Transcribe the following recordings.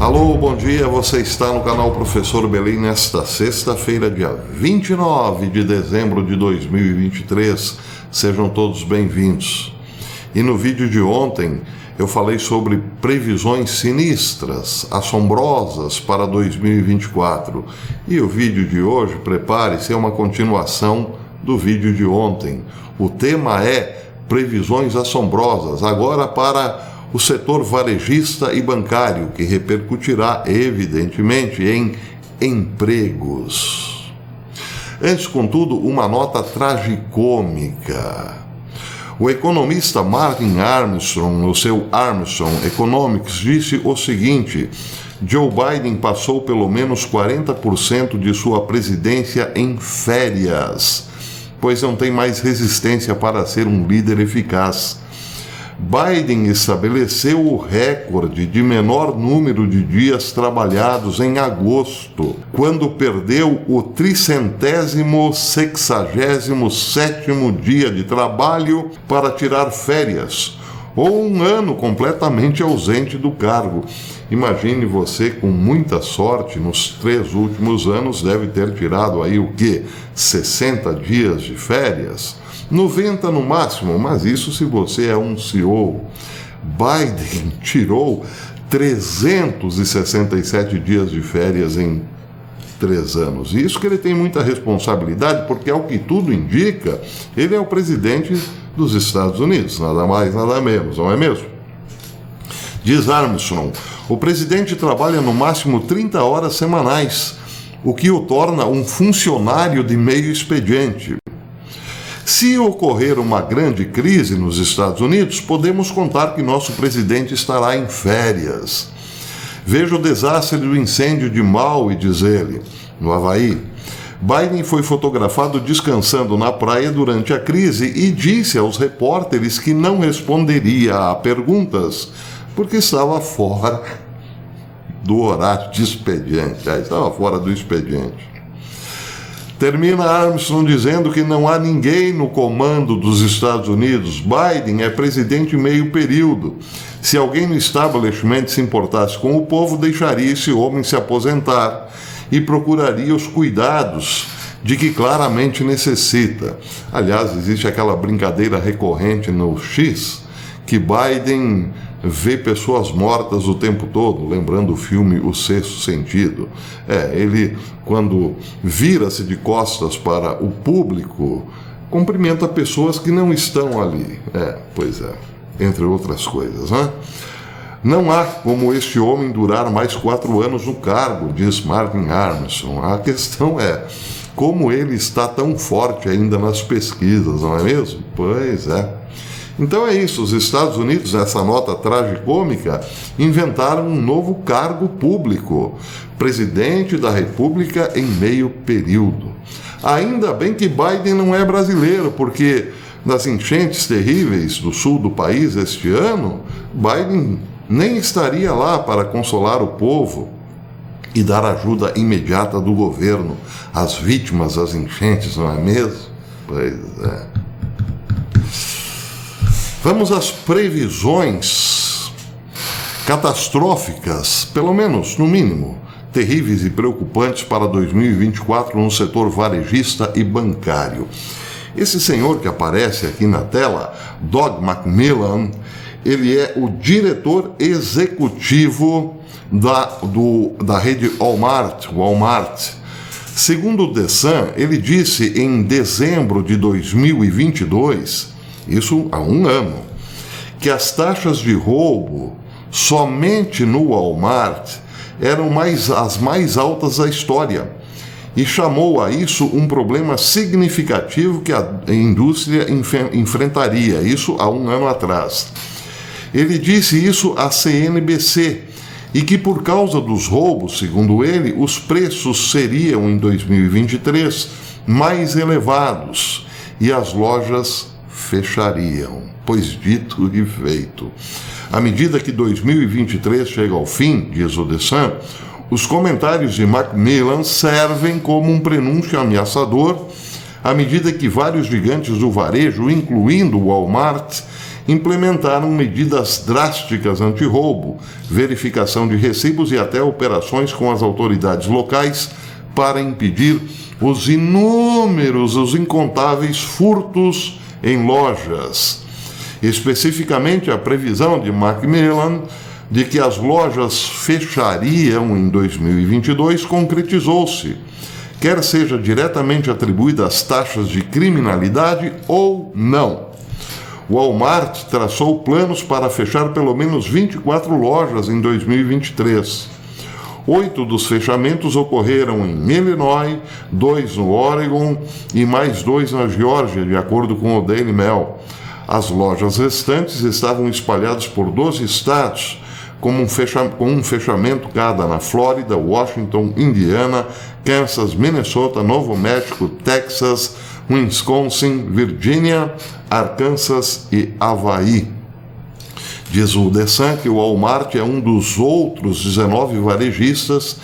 Alô, bom dia, você está no canal Professor Belém nesta sexta-feira, dia 29 de dezembro de 2023. Sejam todos bem-vindos. E no vídeo de ontem eu falei sobre previsões sinistras, assombrosas para 2024. E o vídeo de hoje, prepare-se, é uma continuação do vídeo de ontem. O tema é previsões assombrosas, agora para o setor varejista e bancário, que repercutirá, evidentemente, em empregos. Antes, contudo, uma nota tragicômica. O economista Martin Armstrong, no seu Armstrong Economics, disse o seguinte: Joe Biden passou pelo menos 40% de sua presidência em férias, pois não tem mais resistência para ser um líder eficaz. Biden estabeleceu o recorde de menor número de dias trabalhados em agosto, quando perdeu o 367º dia de trabalho para tirar férias, ou um ano completamente ausente do cargo. Imagine você, com muita sorte, nos 3 últimos anos deve ter tirado aí o quê? 60 dias de férias? 90 no máximo, mas isso se você é um CEO. Biden tirou 367 dias de férias em 3 anos. E isso que ele tem muita responsabilidade, porque ao que tudo indica, ele é o presidente dos Estados Unidos, nada mais, nada menos, não é mesmo? Diz Armstrong, o presidente trabalha no máximo 30 horas semanais, o que o torna um funcionário de meio expediente. Se ocorrer uma grande crise nos Estados Unidos, podemos contar que nosso presidente estará em férias. Veja o desastre do incêndio de Maui, diz ele, no Havaí. Biden foi fotografado descansando na praia durante a crise e disse aos repórteres que não responderia a perguntas, porque estava fora do horário de expediente. Estava fora do expediente. Termina Armstrong dizendo que não há ninguém no comando dos Estados Unidos. Biden é presidente meio período. Se alguém no establishment se importasse com o povo, deixaria esse homem se aposentar e procuraria os cuidados de que claramente necessita. Aliás, existe aquela brincadeira recorrente no X, que Biden vê pessoas mortas o tempo todo, lembrando o filme O Sexto Sentido. Ele, quando vira-se de costas para o público, cumprimenta pessoas que não estão ali. Entre outras coisas, né? Não há como este homem durar mais 4 anos no cargo, diz Martin Armstrong. A questão é como ele está tão forte ainda nas pesquisas, não é mesmo? Pois é. Então é isso, os Estados Unidos, nessa nota tragicômica, inventaram um novo cargo público, presidente da República em meio período. Ainda bem que Biden não é brasileiro, porque nas enchentes terríveis do sul do país este ano, Biden nem estaria lá para consolar o povo e dar ajuda imediata do governo às vítimas das enchentes, não é mesmo? Pois é. Vamos às previsões catastróficas, pelo menos, no mínimo, terríveis e preocupantes para 2024 no setor varejista e bancário. Esse senhor que aparece aqui na tela, Doug McMillon, ele é o diretor executivo da rede Walmart. Segundo o The Sun, ele disse em dezembro de 2022, isso há um ano, que as taxas de roubo somente no Walmart eram as mais altas da história e chamou a isso um problema significativo que a indústria enfrentaria, isso há um ano atrás. Ele disse isso à CNBC e que por causa dos roubos, segundo ele, os preços seriam em 2023 mais elevados e as lojas fechariam, pois dito e feito. À medida que 2023 chega ao fim, diz o The Sun, os comentários de Macmillan servem como um prenúncio ameaçador, à medida que vários gigantes do varejo, incluindo o Walmart, implementaram medidas drásticas anti-roubo, verificação de recibos e até operações com as autoridades locais para impedir os incontáveis furtos em lojas. Especificamente, a previsão de Macmillan de que as lojas fechariam em 2022 concretizou-se, quer seja diretamente atribuída às taxas de criminalidade ou não. O Walmart traçou planos para fechar pelo menos 24 lojas em 2023. 8 dos fechamentos ocorreram em Illinois, 2 no Oregon e mais 2 na Geórgia, de acordo com o Daily Mail. As lojas restantes estavam espalhadas por 12 estados, com um fechamento cada na Flórida, Washington, Indiana, Kansas, Minnesota, Novo México, Texas, Wisconsin, Virgínia, Arkansas e Havaí. Diz o The Sun que o Walmart é um dos outros 19 varejistas,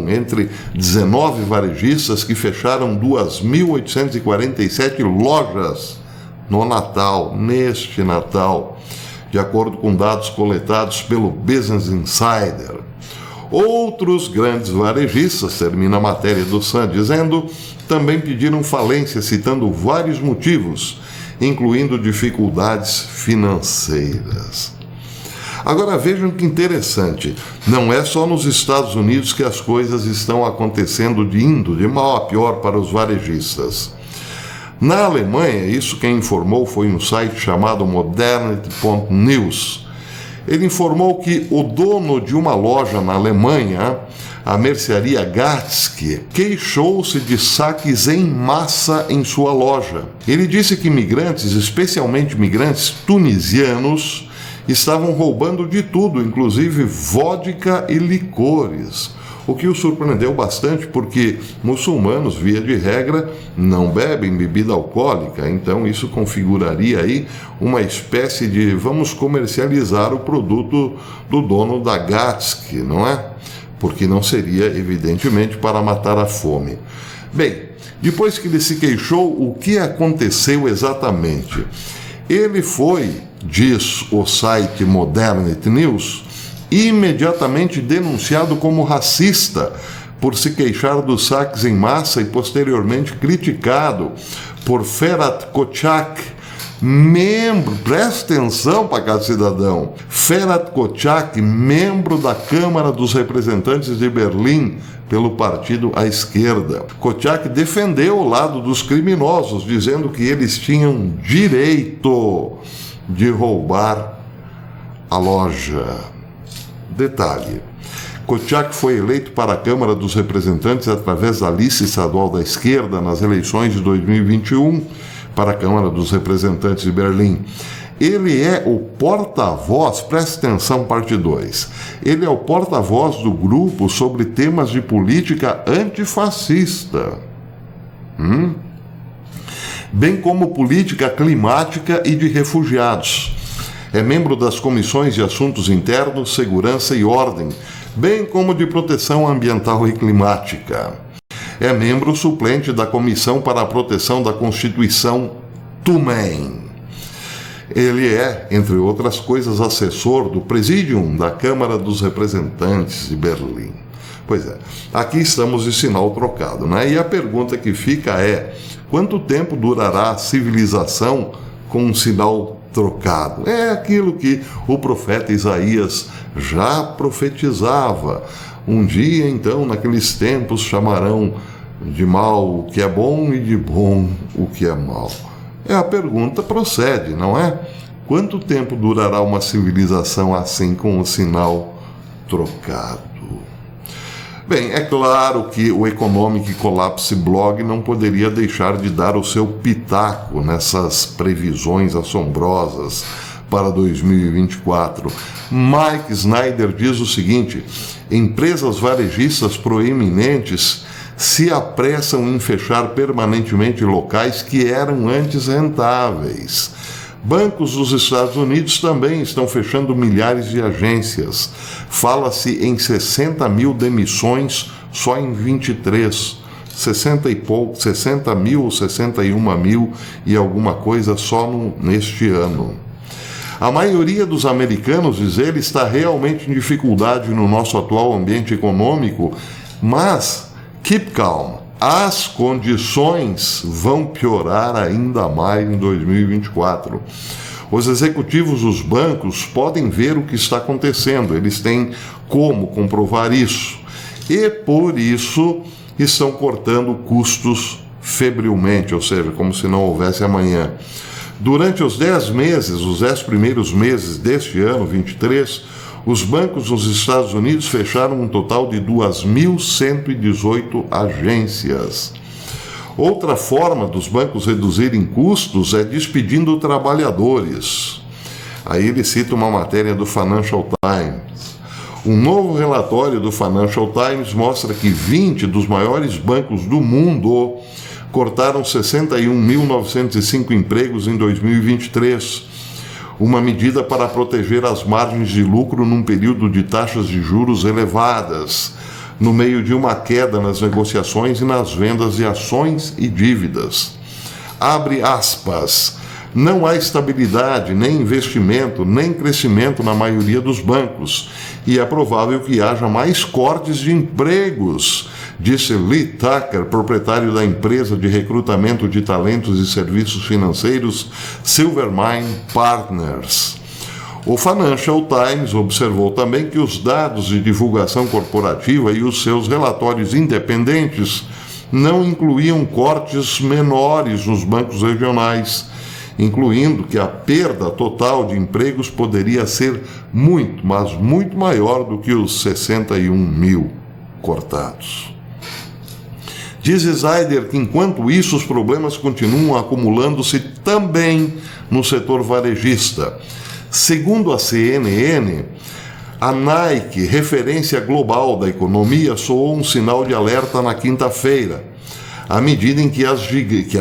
entre 19 varejistas que fecharam 2.847 lojas no Natal, neste Natal, de acordo com dados coletados pelo Business Insider. Outros grandes varejistas, termina a matéria do Sun dizendo, também pediram falência, citando vários motivos, incluindo dificuldades financeiras. Agora vejam que interessante, não é só nos Estados Unidos que as coisas estão acontecendo indo de mal a pior para os varejistas. Na Alemanha, isso quem informou foi um site chamado Modernity.news. Ele informou que o dono de uma loja na Alemanha, a mercearia Gatzke, queixou-se de saques em massa em sua loja. Ele disse que migrantes, especialmente migrantes tunisianos, estavam roubando de tudo, inclusive vodka e licores. O que o surpreendeu bastante porque muçulmanos, via de regra, não bebem bebida alcoólica, então isso configuraria aí uma espécie de vamos comercializar o produto do dono da Gatzke, não é? Porque não seria, evidentemente, para matar a fome. Bem, depois que ele se queixou, o que aconteceu exatamente? Ele foi, diz o site Modernity News, imediatamente denunciado como racista por se queixar dos saques em massa e posteriormente criticado por Ferhat Koçak, membro, presta atenção para cada cidadão, Ferhat Koçak, membro da Câmara dos Representantes de Berlim pelo partido à esquerda. Koçak defendeu o lado dos criminosos, dizendo que eles tinham direito de roubar a loja. Detalhe, Koçak foi eleito para a Câmara dos Representantes através da lista estadual da esquerda nas eleições de 2021 para a Câmara dos Representantes de Berlim. Ele é o porta-voz, presta atenção, parte 2, ele é o porta-voz do grupo sobre temas de política antifascista, bem como política climática e de refugiados. É membro das comissões de Assuntos Internos, Segurança e Ordem, bem como de Proteção Ambiental e Climática. É membro suplente da Comissão para a Proteção da Constituição também. Ele é, entre outras coisas, assessor do Presidium da Câmara dos Representantes de Berlim. Pois é, aqui estamos de sinal trocado, né? E a pergunta que fica é, quanto tempo durará a civilização com um sinal trocado? É aquilo que o profeta Isaías já profetizava. Um dia, então, naqueles tempos, chamarão de mal o que é bom e de bom o que é mal. A pergunta procede, não é? Quanto tempo durará uma civilização assim com o sinal trocado? Bem, é claro que o Economic Collapse Blog não poderia deixar de dar o seu pitaco nessas previsões assombrosas para 2024. Mike Snyder diz o seguinte: empresas varejistas proeminentes se apressam em fechar permanentemente locais que eram antes rentáveis. Bancos dos Estados Unidos também estão fechando milhares de agências. Fala-se em 60 mil demissões só em 23. 60 mil, 61 mil e alguma coisa só neste ano. A maioria dos americanos, diz ele, está realmente em dificuldade no nosso atual ambiente econômico, mas keep calm. As condições vão piorar ainda mais em 2024. Os executivos dos bancos podem ver o que está acontecendo, eles têm como comprovar isso. E por isso estão cortando custos febrilmente, ou seja, como se não houvesse amanhã. Durante os 10 primeiros meses deste ano, 23, os bancos nos Estados Unidos fecharam um total de 2.118 agências. Outra forma dos bancos reduzirem custos é despedindo trabalhadores. Aí ele cita uma matéria do Financial Times. Um novo relatório do Financial Times mostra que 20 dos maiores bancos do mundo cortaram 61.905 empregos em 2023, uma medida para proteger as margens de lucro num período de taxas de juros elevadas, no meio de uma queda nas negociações e nas vendas de ações e dívidas. Abre aspas. Não há estabilidade, nem investimento, nem crescimento na maioria dos bancos, e é provável que haja mais cortes de empregos, disse Lee Tucker, proprietário da empresa de recrutamento de talentos e serviços financeiros Silvermine Partners. O Financial Times observou também que os dados de divulgação corporativa e os seus relatórios independentes não incluíam cortes menores nos bancos regionais, incluindo que a perda total de empregos poderia ser muito, mas muito maior do que os 61 mil cortados. Diz Snyder que, enquanto isso, os problemas continuam acumulando-se também no setor varejista. Segundo a CNN, a Nike, referência global da economia, soou um sinal de alerta na quinta-feira, à medida em que a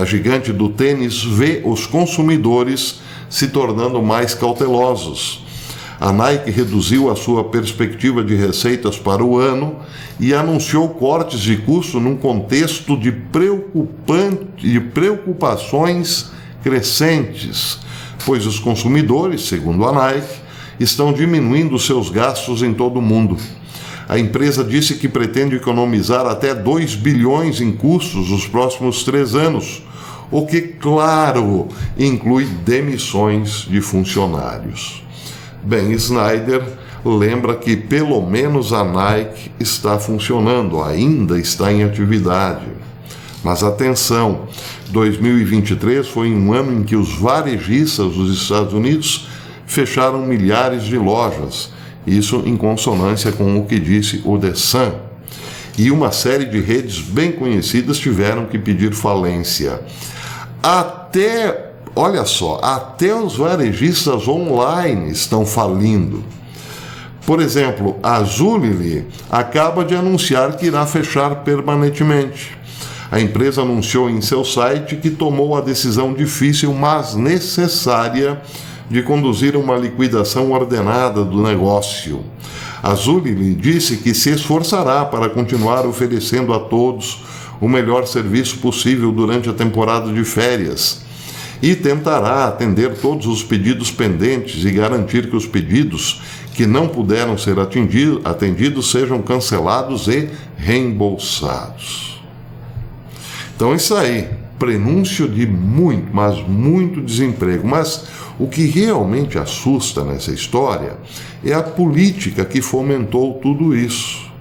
gigante do tênis vê os consumidores se tornando mais cautelosos. A Nike reduziu a sua perspectiva de receitas para o ano e anunciou cortes de custo num contexto de preocupações crescentes, pois os consumidores, segundo a Nike, estão diminuindo seus gastos em todo o mundo. A empresa disse que pretende economizar até 2 bilhões em custos nos próximos 3 anos, o que, claro, inclui demissões de funcionários. Bem, Snyder lembra que pelo menos a Nike está funcionando, ainda está em atividade. Mas atenção, 2023 foi um ano em que os varejistas dos Estados Unidos fecharam milhares de lojas, isso em consonância com o que disse o The Sun. E uma série de redes bem conhecidas tiveram que pedir falência. Olha só, até os varejistas online estão falindo. Por exemplo, a Zulily acaba de anunciar que irá fechar permanentemente. A empresa anunciou em seu site que tomou a decisão difícil, mas necessária, de conduzir uma liquidação ordenada do negócio. A Zulily disse que se esforçará para continuar oferecendo a todos o melhor serviço possível durante a temporada de férias e tentará atender todos os pedidos pendentes e garantir que os pedidos que não puderam ser atendidos sejam cancelados e reembolsados. Então, isso aí, prenúncio de muito, mas muito desemprego. Mas o que realmente assusta nessa história é a política que fomentou tudo isso.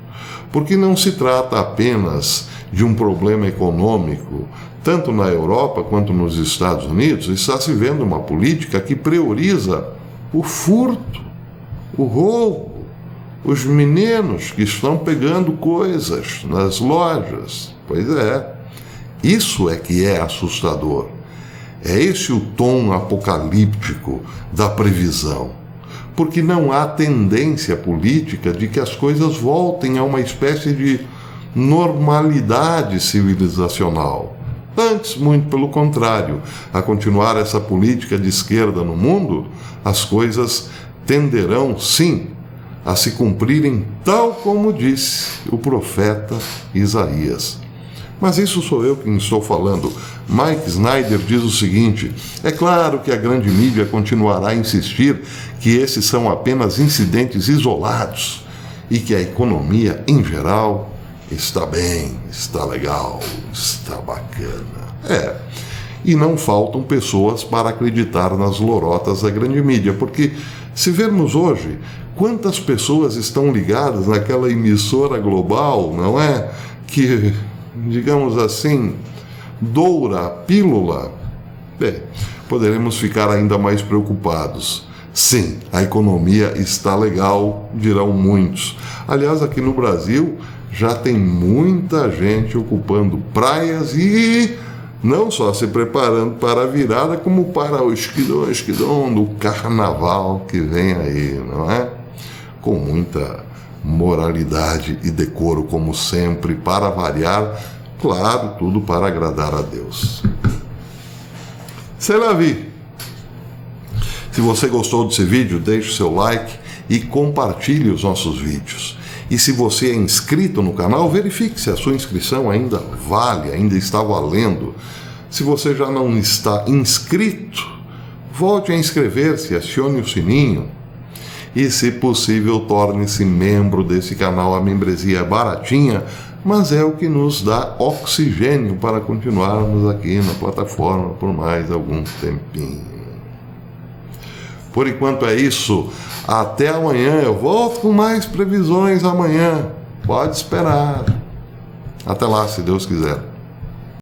Porque não se trata apenas de um problema econômico. Tanto na Europa quanto nos Estados Unidos está se vendo uma política que prioriza o furto, o roubo, os meninos que estão pegando coisas nas lojas. Pois é, isso é que é assustador. É esse o tom apocalíptico da previsão. Porque não há tendência política de que as coisas voltem a uma espécie de normalidade civilizacional. Antes, muito pelo contrário, a continuar essa política de esquerda no mundo, as coisas tenderão, sim, a se cumprirem tal como disse o profeta Isaías. Mas isso sou eu quem estou falando. Mike Snyder diz o seguinte: é claro que a grande mídia continuará a insistir que esses são apenas incidentes isolados e que a economia, em geral, está bem, está legal, está bacana. E não faltam pessoas para acreditar nas lorotas da grande mídia, porque se vermos hoje quantas pessoas estão ligadas naquela emissora global, não é? Que, digamos assim, doura a pílula, poderemos ficar ainda mais preocupados. Sim, a economia está legal, dirão muitos. Aliás, aqui no Brasil já tem muita gente ocupando praias e não só se preparando para a virada, como para o esquidão do carnaval que vem aí, não é? Com muita moralidade e decoro, como sempre, para variar, claro, tudo para agradar a Deus. C'est la vie! Se você gostou desse vídeo, deixe seu like e compartilhe os nossos vídeos. E se você é inscrito no canal, verifique se a sua inscrição ainda vale, ainda está valendo. Se você já não está inscrito, volte a inscrever-se, acione o sininho. E, se possível, torne-se membro desse canal. A membresia é baratinha, mas é o que nos dá oxigênio para continuarmos aqui na plataforma por mais algum tempinho. Por enquanto é isso. Até amanhã. Eu volto com mais previsões amanhã. Pode esperar. Até lá, se Deus quiser.